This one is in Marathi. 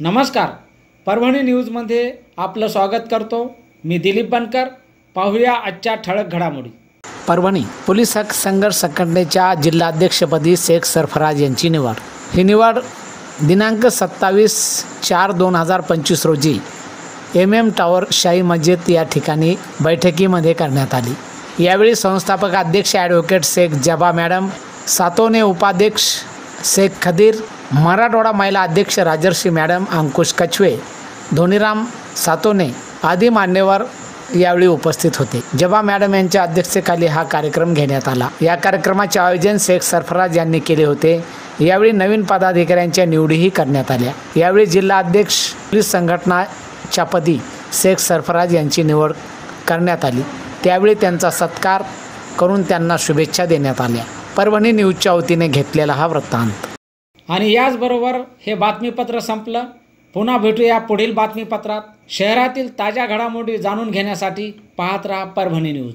नमस्कार, परभणी न्यूजमध्ये आपलं स्वागत करतो। मी दिलीप बनकर। पाहूया आजच्या ठळक घडामोडी। परभणी पोलीस हक संघर्ष संघटनेच्या जिल्हाध्यक्षपदी शेख सरफराज यांची निवड। ही निवड दिनांक 27/4/2025 रोजी MM टावर शाही मस्जिद या ठिकाणी बैठकीमध्ये करण्यात आली। यावेळी संस्थापक अध्यक्ष ॲडव्होकेट शेख जबा मॅडम, सातोने उपाध्यक्ष शेख खदीर, मराठवाडा महिला अध्यक्ष राजर्षी मॅडम, अंकुश कछवे, धोनीराम सातोने आदी मान्यवर यावेळी उपस्थित होते। जबा मॅडम यांच्या अध्यक्षतेखाली हा कार्यक्रम घेण्यात आला। या कार्यक्रमाचे आयोजन शेख सरफराज यांनी केले होते। यावेळी नवीन पदाधिकाऱ्यांच्या निवडीही करण्यात आल्या। यावेळी जिल्हा अध्यक्ष पोलीस संघटनाच्या पदी शेख सरफराज यांची निवड करण्यात आली। त्यावेळी त्यांचा सत्कार करून त्यांना शुभेच्छा देण्यात आल्या। परभणी न्यूजच्या वतीने घेतलेला हा वृत्तांत। आणि याचबरोबर हे बातमीपत्र संपलं। पुन्हा भेटूया पुढील बातमीपत्रात। शहरातील ताज्या घडामोडी जाणून घेण्यासाठी पाहत रहा परभणी न्यूज।